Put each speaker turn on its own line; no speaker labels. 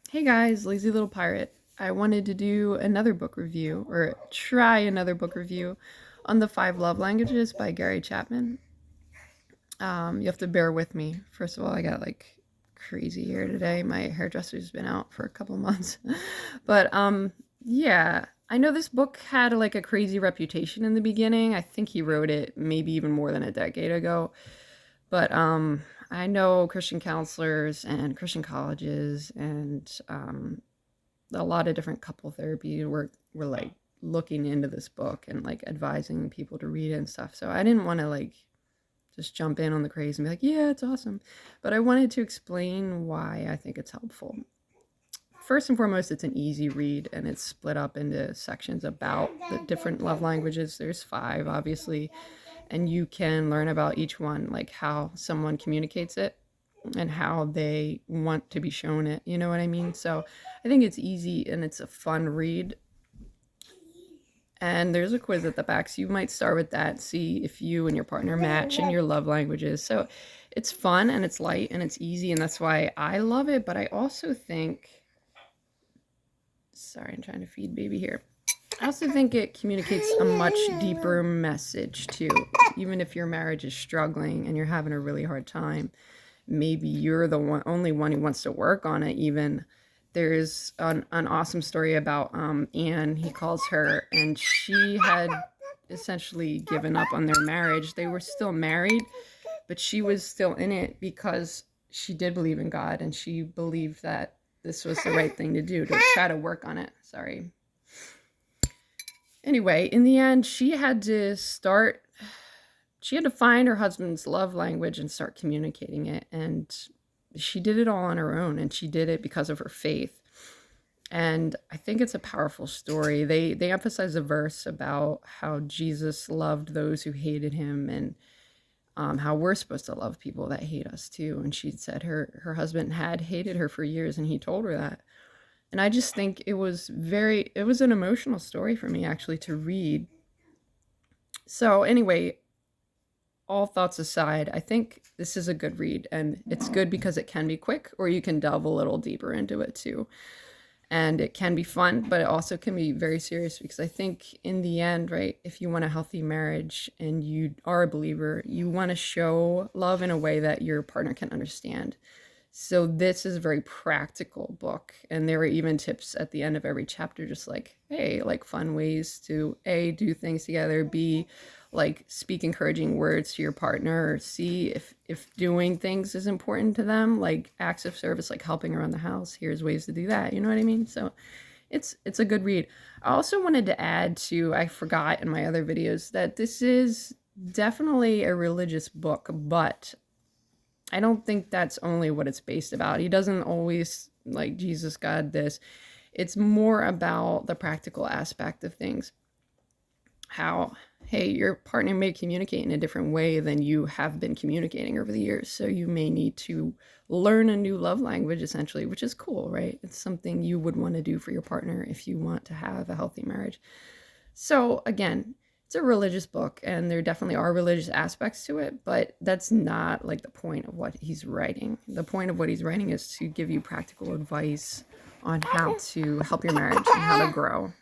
Hey guys, Lazy Little Pirate. I wanted to do another book review, or try another book review on The Five Love Languages by Gary Chapman. You have to bear with me. First of all, I got like crazy hair today. My hairdresser's been out for a couple months. But yeah, I know this book had like a crazy reputation in the beginning. I think he wrote it maybe even more than a decade ago. But I know Christian counselors and Christian colleges and a lot of different couple therapy were like looking into this book and like advising people to read it and stuff. So I didn't want to like just jump in on the craze and be like, yeah, it's awesome. But I wanted to explain why I think it's helpful. First and foremost, it's an easy read and it's split up into sections about the different love languages. There's five, obviously, and you can learn about each one, like how someone communicates it and how they want to be shown it. You know what I mean? So I think it's easy and it's a fun read. And there's a quiz at the back, so you might start with that, see if you and your partner match in your love languages. So it's fun and it's light and it's easy, and that's why I love it. But I also think, sorry, I'm trying to feed baby here. I also think it communicates a much deeper message too. Even if your marriage is struggling and you're having a really hard time, maybe you're the only one who wants to work on it even. There's an awesome story about Anne, he calls her, and she had essentially given up on their marriage. They were still married, but she was still in it because she did believe in God and she believed that this was the right thing to do, to try to work on it. Sorry. Anyway, in the end, she had to find her husband's love language and start communicating it. And she did it all on her own, and she did it because of her faith. And I think it's a powerful story. They emphasize a verse about how Jesus loved those who hated him, and how we're supposed to love people that hate us too. And she said her husband had hated her for years, and he told her that. And I just think it was an emotional story for me actually to read. So anyway, all thoughts aside, I think this is a good read, and it's good because it can be quick, or you can delve a little deeper into it too. And it can be fun, but it also can be very serious, because I think in the end, right, if you want a healthy marriage and you are a believer, you want to show love in a way that your partner can understand. So this is a very practical book, and there are even tips at the end of every chapter, just like, hey, like fun ways to A, do things together, B, like speak encouraging words to your partner, or C, if doing things is important to them, like acts of service, like helping around the house, here's ways to do that. You know what I mean? So it's a good read. I also wanted to add to, I forgot in my other videos, that this is definitely a religious book, but I don't think that's only what it's based about. He doesn't always like Jesus, God, this. It's more about the practical aspect of things. How, hey, your partner may communicate in a different way than you have been communicating over the years. So you may need to learn a new love language, essentially, which is cool, right? It's something you would want to do for your partner if you want to have a healthy marriage. So again, it's a religious book, and there definitely are religious aspects to it, but that's not like the point of what he's writing. The point of what he's writing is to give you practical advice on how to help your marriage and how to grow.